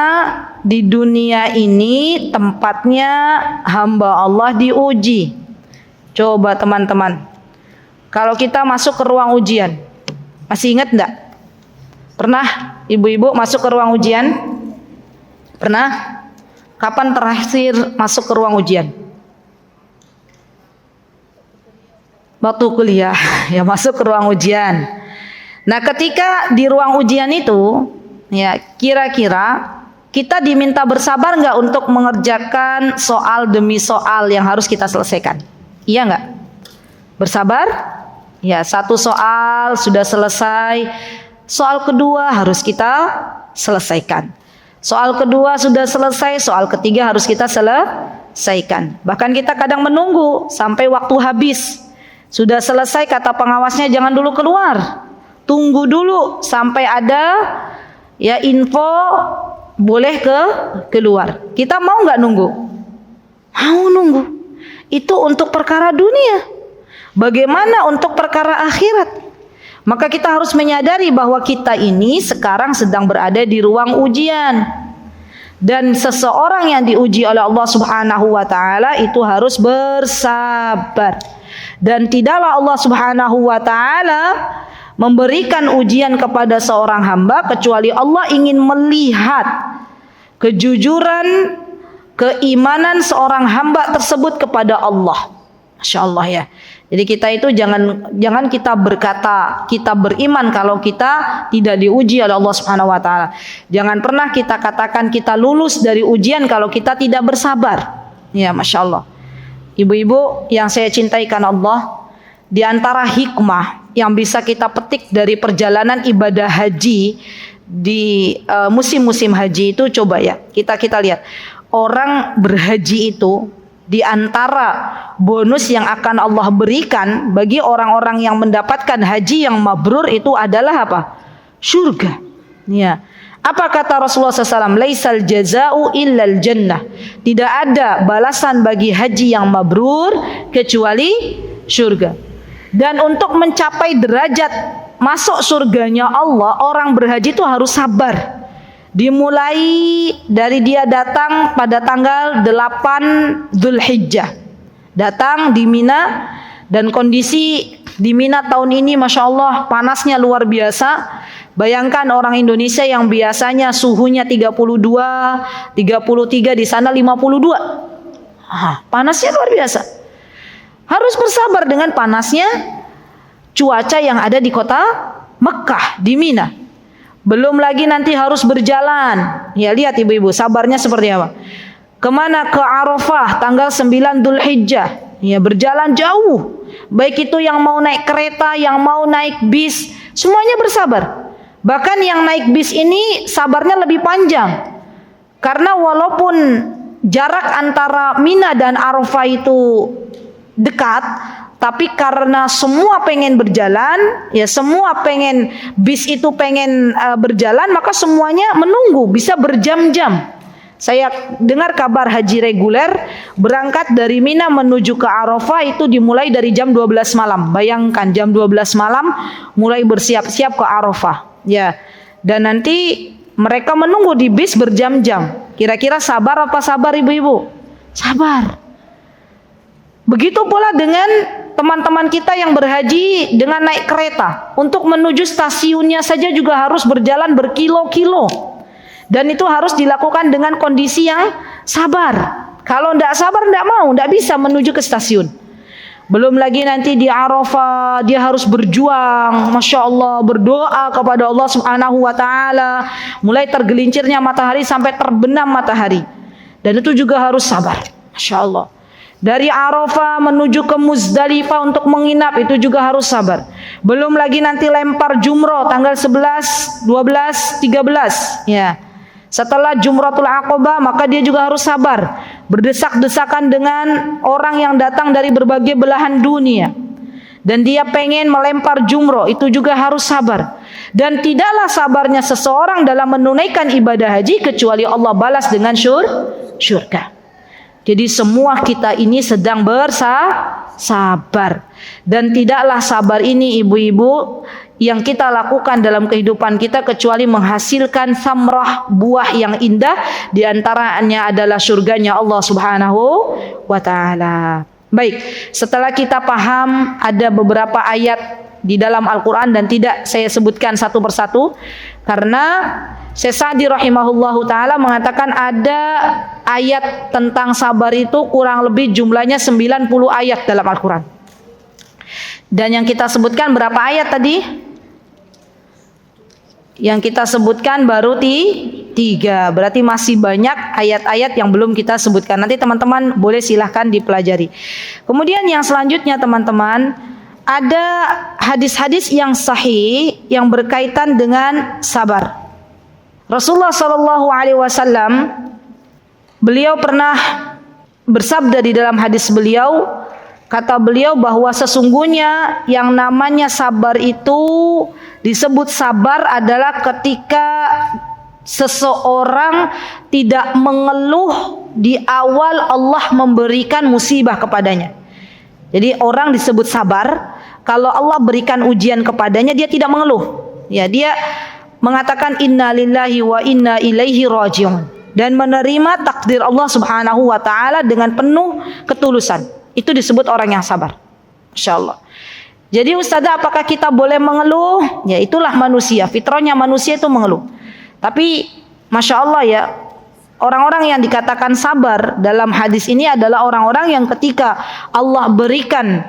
di dunia ini tempatnya hamba Allah diuji. Coba teman-teman, kalau kita masuk ke ruang ujian, masih ingat enggak? Pernah ibu-ibu masuk ke ruang ujian? Pernah? Kapan terakhir masuk ke ruang ujian? Waktu kuliah, ya masuk ke ruang ujian. Nah, ketika di ruang ujian itu, ya kira-kira kita diminta bersabar nggak untuk mengerjakan soal demi soal yang harus kita selesaikan? Iya nggak? Bersabar? Ya, satu soal sudah selesai, soal kedua harus kita selesaikan. Soal kedua sudah selesai, soal ketiga harus kita selesaikan. Bahkan kita kadang menunggu sampai waktu habis. Sudah selesai, kata pengawasnya jangan dulu keluar. Tunggu dulu sampai ada ya info boleh keluar. Kita mau nggak nunggu? Mau nunggu. Itu untuk perkara dunia. Bagaimana untuk perkara akhirat? Maka kita harus menyadari bahwa kita ini sekarang sedang berada di ruang ujian. Dan seseorang yang diuji oleh Allah Subhanahu wa taala itu harus bersabar. Dan tidaklah Allah Subhanahu wa taala memberikan ujian kepada seorang hamba kecuali Allah ingin melihat kejujuran, keimanan seorang hamba tersebut kepada Allah. Masya Allah ya. Jadi kita itu jangan kita berkata kita beriman kalau kita tidak diuji oleh Allah Subhanahu wa taala. Jangan pernah kita katakan kita lulus dari ujian kalau kita tidak bersabar. Ya, Masya Allah. Ibu-ibu yang saya cintai karena Allah, di antara hikmah yang bisa kita petik dari perjalanan ibadah haji di musim-musim haji itu, coba ya kita lihat orang berhaji itu, di antara bonus yang akan Allah berikan bagi orang-orang yang mendapatkan haji yang mabrur itu adalah apa? Surga. Ya. Apa kata Rasulullah SAW? Laisal jaza'u illal jannah. Tidak ada balasan bagi haji yang mabrur kecuali surga. Dan untuk mencapai derajat masuk surganya Allah, orang berhaji itu harus sabar. Dimulai dari dia datang pada tanggal 8 Dzulhijjah. Datang di Mina, dan kondisi di Mina tahun ini Masya Allah panasnya luar biasa. Bayangkan orang Indonesia yang biasanya suhunya 32, 33, di sana 52. Panasnya luar biasa. Harus bersabar dengan panasnya cuaca yang ada di kota Mekah, di Mina. Belum lagi nanti harus berjalan. Ya, lihat ibu-ibu, sabarnya seperti apa. Kemana? Ke Arafah tanggal 9 Dzulhijjah. Ya, berjalan jauh. Baik itu yang mau naik kereta, yang mau naik bis, semuanya bersabar. Bahkan yang naik bis ini sabarnya lebih panjang. Karena walaupun jarak antara Mina dan Arafah itu dekat, tapi karena semua pengen berjalan, ya semua pengen bis itu pengen berjalan, maka semuanya menunggu bisa berjam-jam. Saya dengar kabar haji reguler berangkat dari Mina menuju ke Arafah itu dimulai dari jam 12 malam. Bayangkan jam 12 malam mulai bersiap-siap ke Arafah. Ya. Dan nanti mereka menunggu di bis berjam-jam. Kira-kira sabar apa sabar ibu-ibu? Sabar. Begitu pula dengan teman-teman kita yang berhaji dengan naik kereta. Untuk menuju stasiunnya saja juga harus berjalan berkilo-kilo. Dan itu harus dilakukan dengan kondisi yang sabar. Kalau tidak sabar, tidak mau, tidak bisa menuju ke stasiun. Belum lagi nanti di Arafah dia harus berjuang, Masya Allah, berdoa kepada Allah Subhanahu wa Ta'ala, mulai tergelincirnya matahari sampai terbenam matahari. Dan itu juga harus sabar, Masya Allah. Dari Arafah menuju ke Muzdalifah untuk menginap itu juga harus sabar. Belum lagi nanti lempar jumroh tanggal 11, 12, 13 ya. Setelah Jumratul Aqabah maka dia juga harus sabar. Berdesak-desakan dengan orang yang datang dari berbagai belahan dunia. Dan dia pengen melempar jumroh, itu juga harus sabar. Dan tidaklah sabarnya seseorang dalam menunaikan ibadah haji kecuali Allah balas dengan syurga. Jadi semua kita ini sedang bersabar. Dan tidaklah sabar ini ibu-ibu yang kita lakukan dalam kehidupan kita kecuali menghasilkan samrah, buah yang indah. Di antaranya adalah surganya Allah Subhanahu wa ta'ala. Baik, setelah kita paham ada beberapa ayat di dalam Al-Quran dan tidak saya sebutkan satu persatu karena Syekh Sa'di rahimahullahu ta'ala mengatakan ada ayat tentang sabar itu kurang lebih jumlahnya 90 ayat dalam Al-Quran. Dan yang kita sebutkan berapa ayat tadi? Yang kita sebutkan baru 3, berarti masih banyak ayat-ayat yang belum kita sebutkan. Nanti teman-teman boleh silahkan dipelajari. Kemudian yang selanjutnya teman-teman, ada hadis-hadis yang sahih yang berkaitan dengan sabar. Rasulullah Shallallahu Alaihi Wasallam beliau pernah bersabda di dalam hadis beliau, kata beliau bahwa sesungguhnya yang namanya sabar itu disebut sabar adalah ketika seseorang tidak mengeluh di awal Allah memberikan musibah kepadanya. Jadi orang disebut sabar kalau Allah berikan ujian kepadanya dia tidak mengeluh. Ya, dia mengatakan inna lillahi wa inna ilaihi raji'un dan menerima takdir Allah Subhanahu wa taala dengan penuh ketulusan. Itu disebut orang yang sabar. Masyaallah. Jadi Ustazah, apakah kita boleh mengeluh? Ya, itulah manusia, fitrahnya manusia itu mengeluh. Tapi Masya Allah ya, orang-orang yang dikatakan sabar dalam hadis ini adalah orang-orang yang ketika Allah berikan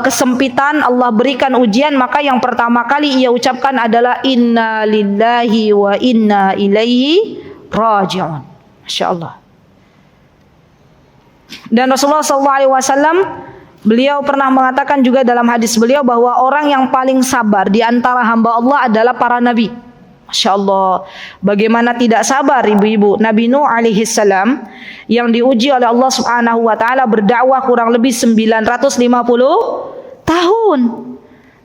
kesempitan, Allah berikan ujian, maka yang pertama kali ia ucapkan adalah inna lillahi wa inna ilaihi raji'un. Masya Allah. Dan Rasulullah SAW beliau pernah mengatakan juga dalam hadis beliau bahwa orang yang paling sabar di antara hamba Allah adalah para nabi. Masya Allah, bagaimana tidak sabar ibu-ibu. Nabi Nuh alaihi salam yang diuji oleh Allah Subhanahu wa taala berdakwah kurang lebih 950 tahun.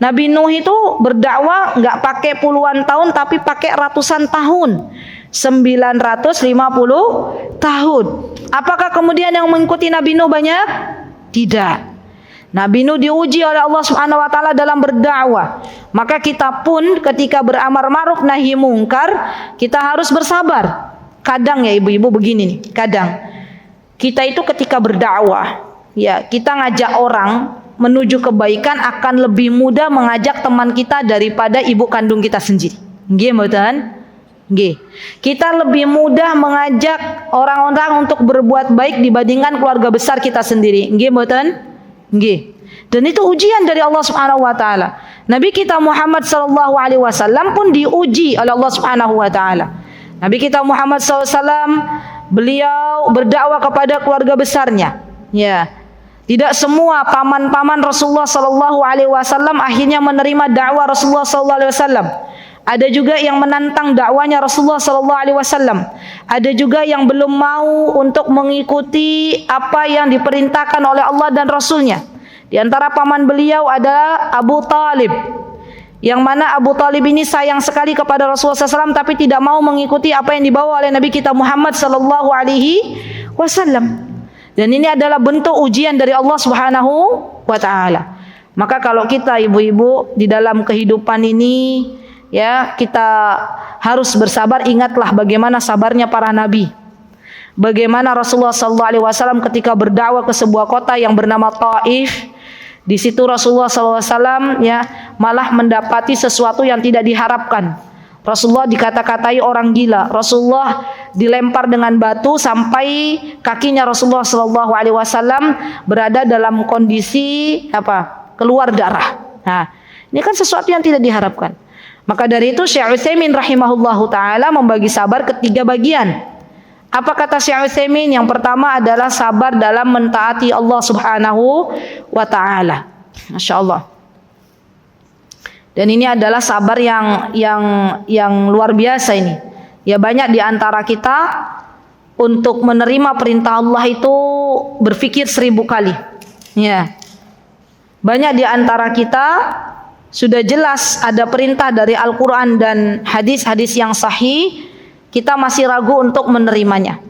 Nabi Nuh itu berdakwah nggak pakai puluhan tahun tapi pakai ratusan tahun. 950 tahun. Apakah kemudian yang mengikuti Nabi Nuh banyak? Tidak. Nabi Nuh diuji oleh Allah Subhanahu wa taala dalam berdakwah. Maka kita pun ketika beramar ma'ruf nahi mungkar, kita harus bersabar. Kadang ya ibu-ibu begini nih, kadang kita itu ketika berdakwah, ya, kita ngajak orang menuju kebaikan akan lebih mudah mengajak teman kita daripada ibu kandung kita sendiri. Nggih mboten? Nggih. Kita lebih mudah mengajak orang-orang untuk berbuat baik dibandingkan keluarga besar kita sendiri. Nggih mboten? Nggih. Dan itu ujian dari Allah Subhanahu wa taala. Nabi kita Muhammad sallallahu alaihi wasallam pun diuji oleh Allah Subhanahu wa taala. Nabi kita Muhammad SAW beliau berdakwah kepada keluarga besarnya. Ya. Tidak semua paman-paman Rasulullah sallallahu alaihi wasallam akhirnya menerima dakwah Rasulullah sallallahu alaihi wasallam. Ada juga yang menantang dakwanya Rasulullah sallallahu alaihi wasallam. Ada juga yang belum mau untuk mengikuti apa yang diperintahkan oleh Allah dan Rasulnya. Di antara paman beliau adalah Abu Talib. Yang mana Abu Talib ini sayang sekali kepada Rasulullah SAW tapi tidak mau mengikuti apa yang dibawa oleh Nabi kita Muhammad sallallahu alaihi wasallam. Dan ini adalah bentuk ujian dari Allah Subhanahu wa taala. Maka kalau kita ibu-ibu di dalam kehidupan ini, ya, kita harus bersabar. Ingatlah bagaimana sabarnya para nabi. Bagaimana Rasulullah SAW ketika berdakwah ke sebuah kota yang bernama Taif. Di situ Rasulullah SAW ya malah mendapati sesuatu yang tidak diharapkan. Rasulullah dikata-katai orang gila. Rasulullah dilempar dengan batu sampai kakinya Rasulullah SAW berada dalam kondisi keluar darah. Nah, ini kan sesuatu yang tidak diharapkan. Maka dari itu Syekh Utsaimin rahimahullahu taala membagi sabar ke 3 bagian. Apa kata Syekh Utsaimin? Yang pertama adalah sabar dalam mentaati Allah Subhanahu wa taala. Masya Allah. Dan ini adalah sabar yang luar biasa ini. Ya, banyak di antara kita untuk menerima perintah Allah itu berpikir 1000 kali. Ya. Banyak di antara kita sudah jelas ada perintah dari Al-Quran dan hadis-hadis yang sahih, kita masih ragu untuk menerimanya.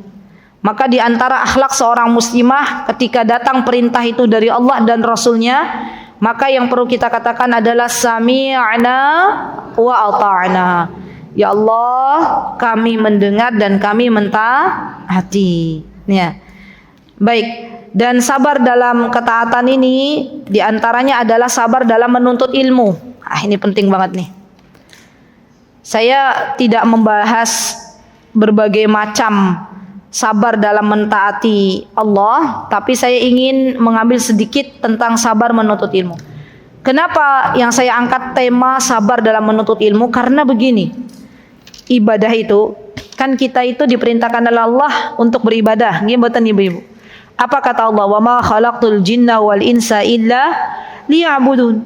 Maka di antara akhlak seorang muslimah ketika datang perintah itu dari Allah dan Rasulnya, maka yang perlu kita katakan adalah sami'na wa ata'na. Ya Allah, kami mendengar dan kami mentaati. Ya. Baik. Dan sabar dalam ketaatan ini diantaranya adalah sabar dalam menuntut ilmu. Ini penting banget nih. Saya tidak membahas berbagai macam sabar dalam mentaati Allah, tapi saya ingin mengambil sedikit tentang sabar menuntut ilmu. Kenapa yang saya angkat tema sabar dalam menuntut ilmu? Karena begini, ibadah itu, kan kita itu diperintahkan oleh Allah untuk beribadah. Nggih mboten ibu-ibu? Apa kata Allah? Wa ma khalaqtul jinna wal insa illa liya'budun.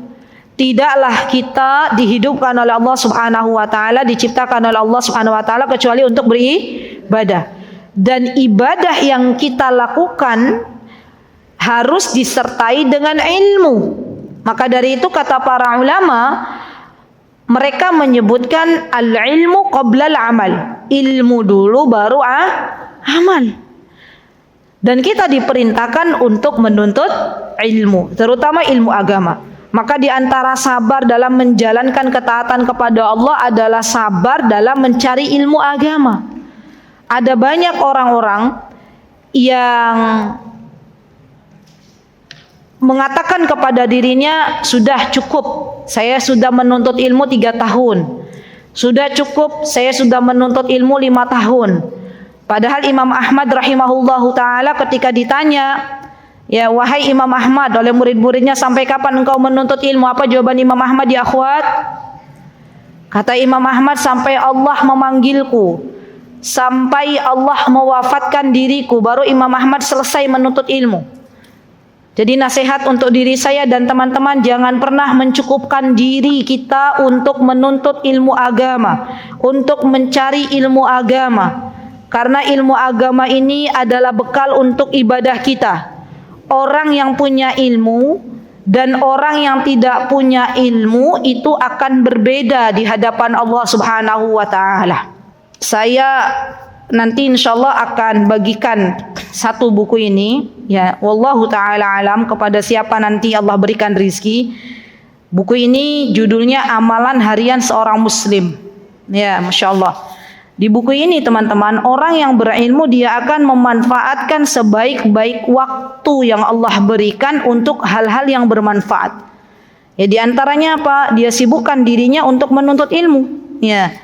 Tidaklah kita dihidupkan oleh Allah Subhanahu wa taala, diciptakan oleh Allah Subhanahu wa taala kecuali untuk beribadah. Dan ibadah yang kita lakukan harus disertai dengan ilmu. Maka dari itu kata para ulama, mereka menyebutkan al-ilmu qabla al-amal. Ilmu dulu baru amal. Dan kita diperintahkan untuk menuntut ilmu, terutama ilmu agama. Maka di antara sabar dalam menjalankan ketaatan kepada Allah adalah sabar dalam mencari ilmu agama. Ada banyak orang-orang yang mengatakan kepada dirinya, sudah cukup, saya sudah menuntut ilmu 3 tahun. Sudah cukup, saya sudah menuntut ilmu 5 tahun. Padahal Imam Ahmad rahimahullahu ta'ala ketika ditanya, ya wahai Imam Ahmad, oleh murid-muridnya, sampai kapan engkau menuntut ilmu? Apa jawaban Imam Ahmad ya akhwat? Kata Imam Ahmad, sampai Allah memanggilku, sampai Allah mewafatkan diriku, baru Imam Ahmad selesai menuntut ilmu. Jadi nasihat untuk diri saya dan teman-teman, jangan pernah mencukupkan diri kita untuk menuntut ilmu agama, untuk mencari ilmu agama. Karena ilmu agama ini adalah bekal untuk ibadah kita. Orang yang punya ilmu dan orang yang tidak punya ilmu itu akan berbeda di hadapan Allah Subhanahu wa taala. Saya nanti insyaallah akan bagikan satu buku ini, ya wallahu taala alam, kepada siapa nanti Allah berikan rizki. Buku ini judulnya Amalan Harian Seorang Muslim. Ya, masyaallah. Di buku ini teman-teman, orang yang berilmu dia akan memanfaatkan sebaik-baik waktu yang Allah berikan untuk hal-hal yang bermanfaat. Ya, di antaranya apa? Dia sibukkan dirinya untuk menuntut ilmu. Ya.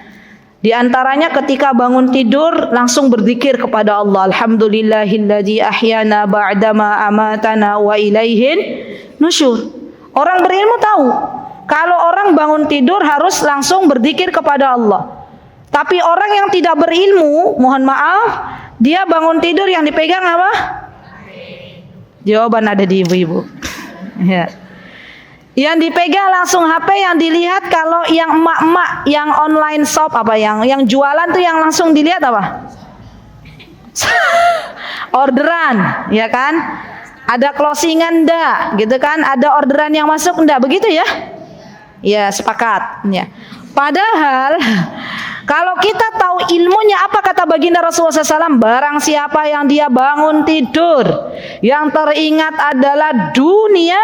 Di antaranya ketika bangun tidur langsung berzikir kepada Allah. Alhamdulillahilladzi ahyana ba'dama amatana wa ilaihin nusyur. Orang berilmu tahu kalau orang bangun tidur harus langsung berzikir kepada Allah. Tapi orang yang tidak berilmu, mohon maaf, dia bangun tidur yang dipegang apa? Jawaban ada di ibu-ibu. Ya. Yang dipegang langsung HP, yang dilihat kalau yang emak-emak yang online shop apa yang jualan tuh yang langsung dilihat apa? Orderan, ya kan? Ada closingan enggak, gitu kan? Ada orderan yang masuk enggak, begitu ya? Ya, sepakat, ya. Padahal kalau kita tahu ilmunya, apa kata baginda Rasulullah SAW? Barang siapa yang dia bangun tidur, yang teringat adalah dunia,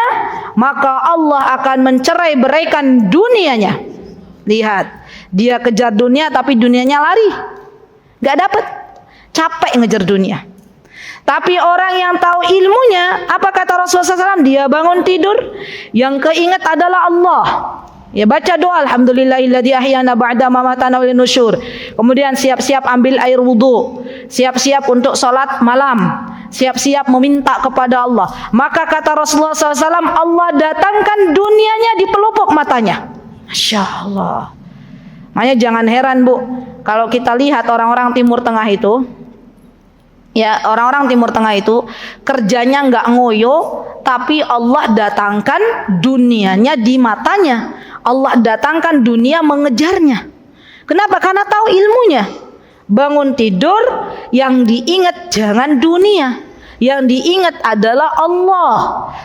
maka Allah akan mencerai beraikan dunianya. Lihat, dia kejar dunia tapi dunianya lari, gak dapet, capek ngejar dunia. Tapi orang yang tahu ilmunya, apa kata Rasulullah SAW? Dia bangun tidur, yang keingat adalah Allah. Ya, baca doa alhamdulillahilladzi ahyana ba'da mamatana wa nusyur. Kemudian siap-siap ambil air wudu, siap-siap untuk salat malam, siap-siap meminta kepada Allah. Maka kata Rasulullah SAW, Allah datangkan dunianya di pelupuk matanya. Masya Allah. Makanya jangan heran Bu, kalau kita lihat orang-orang Timur Tengah itu, Ya, orang-orang Timur Tengah itu kerjanya nggak ngoyo, tapi Allah datangkan dunianya di matanya. Allah datangkan dunia mengejarnya. Kenapa? Karena tahu ilmunya. Bangun tidur, yang diingat jangan dunia. Yang diingat adalah Allah.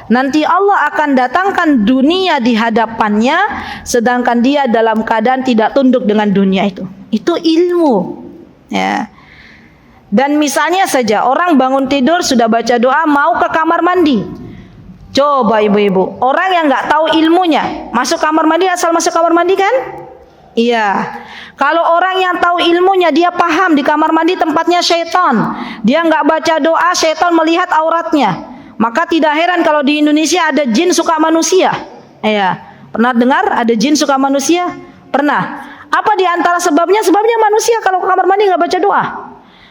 Nanti Allah akan datangkan dunia di hadapannya, sedangkan dia dalam keadaan tidak tunduk dengan dunia itu. Itu ilmu. Ya. Dan misalnya saja orang bangun tidur sudah baca doa mau ke kamar mandi. Coba ibu-ibu, orang yang nggak tahu ilmunya masuk kamar mandi asal masuk kamar mandi kan? Iya. Kalau orang yang tahu ilmunya dia paham di kamar mandi tempatnya syaitan. Dia nggak baca doa syaitan melihat auratnya. Maka tidak heran kalau di Indonesia ada jin suka manusia. Iya. Pernah dengar ada jin suka manusia? Pernah. Apa di antara sebabnya? Sebabnya manusia kalau ke kamar mandi nggak baca doa.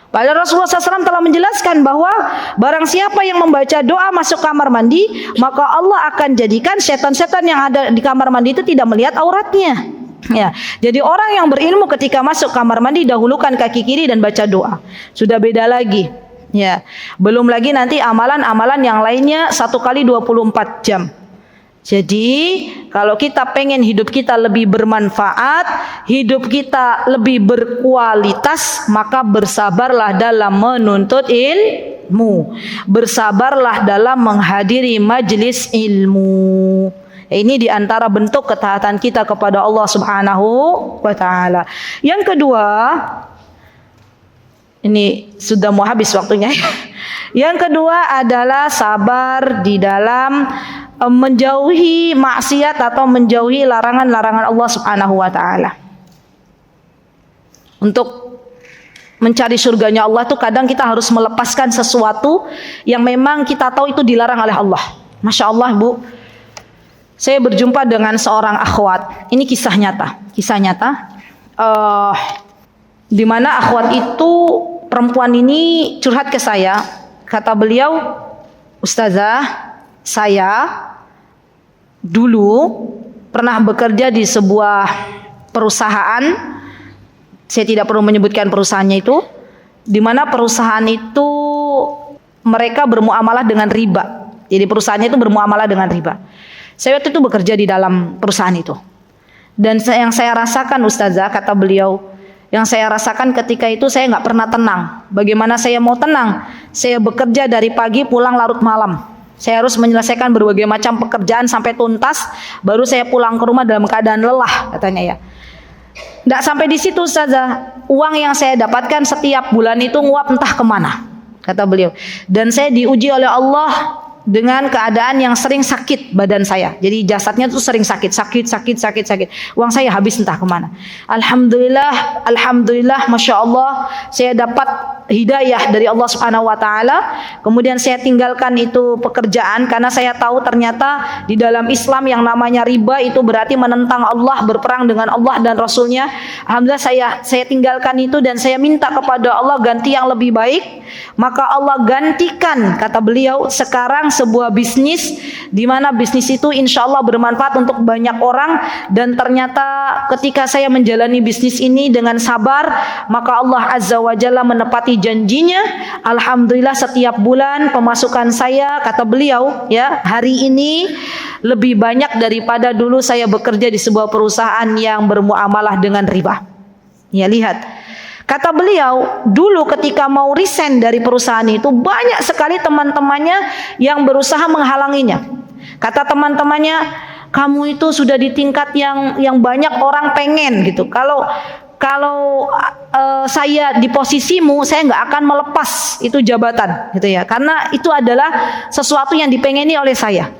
Padahal Rasulullah SAW telah menjelaskan bahwa barang siapa yang membaca doa masuk kamar mandi, maka Allah akan jadikan setan-setan yang ada di kamar mandi itu tidak melihat auratnya. Ya, jadi orang yang berilmu ketika masuk kamar mandi dahulukan kaki kiri dan baca doa. Sudah beda lagi. Ya, belum lagi nanti amalan-amalan yang lainnya 1 kali 24 jam. Jadi kalau kita pengen hidup kita lebih bermanfaat, hidup kita lebih berkualitas, maka bersabarlah dalam menuntut ilmu. Bersabarlah dalam menghadiri majelis ilmu. Ini diantara bentuk ketaatan kita kepada Allah Subhanahu wa Ta'ala. Yang kedua, ini sudah mau habis waktunya. Yang kedua adalah sabar di dalam menjauhi maksiat atau menjauhi larangan-larangan Allah Subhanahu wa Ta'ala. Untuk mencari surganya Allah itu kadang kita harus melepaskan sesuatu yang memang kita tahu itu dilarang oleh Allah. Masya Allah Bu, saya berjumpa dengan seorang akhwat. Ini kisah nyata. Di mana akhwat itu, perempuan ini curhat ke saya. Kata beliau, Ustazah, saya dulu pernah bekerja di sebuah perusahaan. Saya tidak perlu menyebutkan perusahaannya itu, di mana perusahaan itu mereka bermuamalah dengan riba. Jadi perusahaannya itu bermuamalah dengan riba. Saya waktu itu bekerja di dalam perusahaan itu. Dan yang saya rasakan Ustazah, kata beliau, yang saya rasakan ketika itu saya nggak pernah tenang. Bagaimana saya mau tenang? Saya bekerja dari pagi pulang larut malam. Saya harus menyelesaikan berbagai macam pekerjaan sampai tuntas, baru saya pulang ke rumah dalam keadaan lelah, katanya ya. Nggak sampai di situ Ustazah, uang yang saya dapatkan setiap bulan itu nguap entah kemana, kata beliau. Dan saya diuji oleh Allah dengan keadaan yang sering sakit badan saya. Jadi jasadnya tuh sering sakit. Uang saya habis entah kemana. Alhamdulillah, Masya Allah, saya dapat hidayah dari Allah Subhanahu wa Ta'ala. Kemudian saya tinggalkan itu pekerjaan karena saya tahu ternyata di dalam Islam yang namanya riba itu berarti menentang Allah, berperang dengan Allah dan Rasulnya. Alhamdulillah saya tinggalkan itu dan saya minta kepada Allah ganti yang lebih baik. Maka Allah gantikan, kata beliau, sekarang sebuah bisnis di mana bisnis itu insya Allah bermanfaat untuk banyak orang. Dan ternyata ketika saya menjalani bisnis ini dengan sabar, maka Allah Azza wa Jalla menepati janjinya. Alhamdulillah setiap bulan pemasukan saya, kata beliau, ya, hari ini lebih banyak daripada dulu saya bekerja di sebuah perusahaan yang bermuamalah dengan riba. Ya, lihat. Kata beliau, dulu ketika mau resign dari perusahaan itu banyak sekali teman-temannya yang berusaha menghalanginya. Kata teman-temannya, kamu itu sudah di tingkat yang banyak orang pengen gitu. Kalau saya di posisimu, saya nggak akan melepas itu jabatan, gitu ya. Karena itu adalah sesuatu yang dipengeni oleh saya.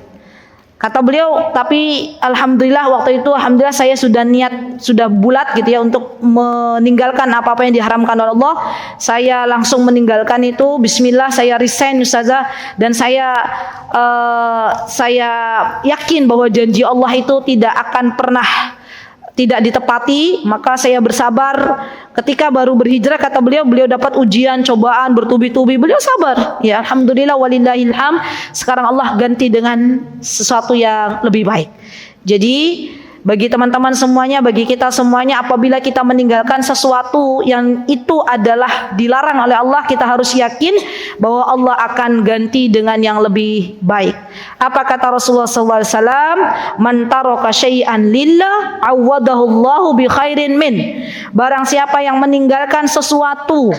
Kata beliau, tapi alhamdulillah waktu itu alhamdulillah saya sudah bulat gitu ya untuk meninggalkan apa-apa yang diharamkan oleh Allah. Saya langsung meninggalkan itu. Bismillah, saya resign Ustazah, dan saya yakin bahwa janji Allah itu tidak akan pernah tidak ditepati. Maka saya bersabar. Ketika baru berhijrah, kata beliau dapat ujian, cobaan bertubi-tubi, beliau sabar. Ya, alhamdulillah walillahilham. Sekarang Allah ganti dengan sesuatu yang lebih baik. Jadi bagi teman-teman semuanya, bagi kita semuanya, apabila kita meninggalkan sesuatu yang itu adalah dilarang oleh Allah, kita harus yakin bahwa Allah akan ganti dengan yang lebih baik. Apa kata Rasulullah SAW? Man taraka syai'an lillah awadahu Allahu bi khairin min. Barang siapa yang meninggalkan sesuatu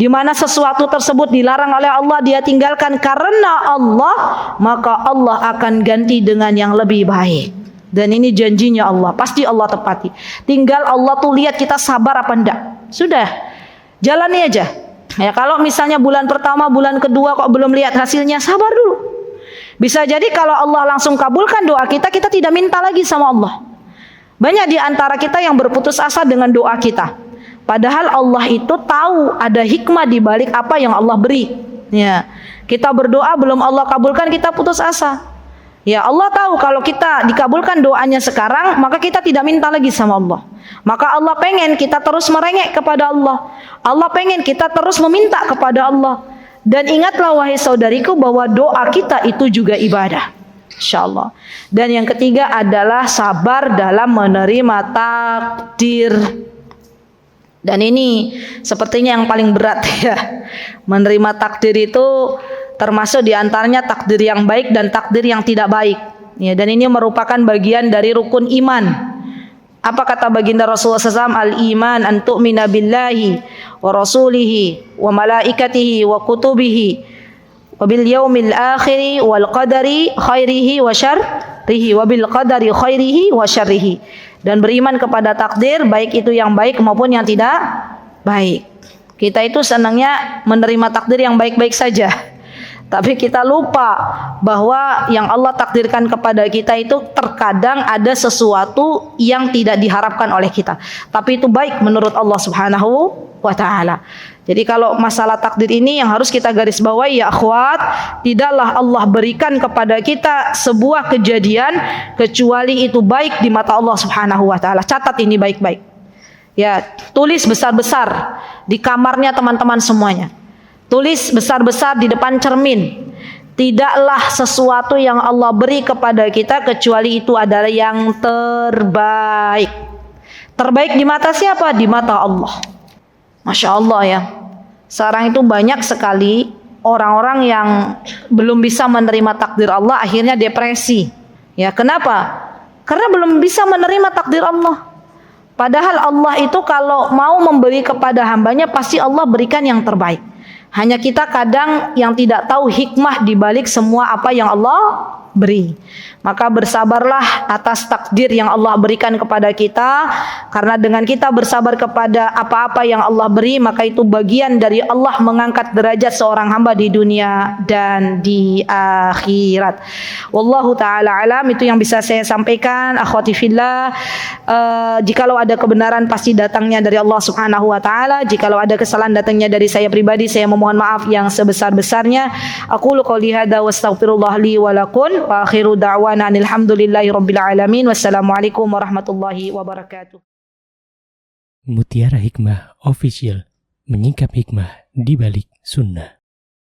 di mana sesuatu tersebut dilarang oleh Allah, dia tinggalkan karena Allah, maka Allah akan ganti dengan yang lebih baik. Dan ini janjinya Allah, pasti Allah tepati. Tinggal Allah tuh lihat kita sabar apa enggak. Sudah, jalani aja. Ya, kalau misalnya bulan pertama, bulan kedua kok belum lihat hasilnya, sabar dulu. Bisa jadi kalau Allah langsung kabulkan doa kita, kita tidak minta lagi sama Allah. Banyak di antara kita yang berputus asa dengan doa kita. Padahal Allah itu tahu ada hikmah di balik apa yang Allah beri. Ya, kita berdoa belum Allah kabulkan, kita putus asa. Ya, Allah tahu kalau kita dikabulkan doanya sekarang, maka kita tidak minta lagi sama Allah. Maka Allah pengen kita terus merengek kepada Allah. Allah pengen kita terus meminta kepada Allah. Dan ingatlah wahai saudariku bahwa doa kita itu juga ibadah. Insyaallah. Dan yang ketiga adalah sabar dalam menerima takdir. Dan ini sepertinya yang paling berat ya. Menerima takdir itu termasuk diantaranya takdir yang baik dan takdir yang tidak baik. Ya, dan ini merupakan bagian dari rukun iman. Apa kata baginda Rasulullah SAW? Al-iman an tu'mina billahi wa rasulihi wa malaikatihi wa kutubihi wa bil yaumil akhiri wal qadari khairihi wa syarrihi wa bil qadari khairihi wa syarrihi. Dan beriman kepada takdir, baik itu yang baik maupun yang tidak baik. Kita itu senangnya menerima takdir yang baik-baik saja. Tapi kita lupa bahwa yang Allah takdirkan kepada kita itu terkadang ada sesuatu yang tidak diharapkan oleh kita. Tapi itu baik menurut Allah Subhanahu wa ta'ala. Jadi kalau masalah takdir ini yang harus kita garis bawahi ya akhwat, tidaklah Allah berikan kepada kita sebuah kejadian kecuali itu baik di mata Allah Subhanahu wa ta'ala. Catat ini baik-baik. Ya, tulis besar-besar di kamarnya teman-teman semuanya. Tulis besar-besar di depan cermin. Tidaklah sesuatu yang Allah beri kepada kita kecuali itu adalah yang terbaik. Terbaik di mata siapa? Di mata Allah. Masya Allah ya. Sekarang itu banyak sekali orang-orang yang belum bisa menerima takdir Allah, akhirnya depresi. Ya, kenapa? Karena belum bisa menerima takdir Allah. Padahal Allah itu kalau mau memberi kepada hambanya, pasti Allah berikan yang terbaik. Hanya kita kadang yang tidak tahu hikmah di balik semua apa yang Allah beri. Maka bersabarlah atas takdir yang Allah berikan kepada kita. Karena dengan kita bersabar kepada apa-apa yang Allah beri, maka itu bagian dari Allah mengangkat derajat seorang hamba di dunia dan di akhirat. Wallahu ta'ala alam, itu yang bisa saya sampaikan. Akhwati fillah, jikalau ada kebenaran pasti datangnya dari Allah Subhanahu wa ta'ala. Jikalau ada kesalahan datangnya dari saya pribadi, saya memohon maaf yang sebesar-besarnya. Aqulu qouli hadza wa astaghfirullah li wa lakum wa akhiru da'wana alhamdulillahi rabbil alamin. Wassalamualaikum warahmatullahi wabarakatuh. Mutiara Hikmah Official, menyingkap hikmah di balik sunnah.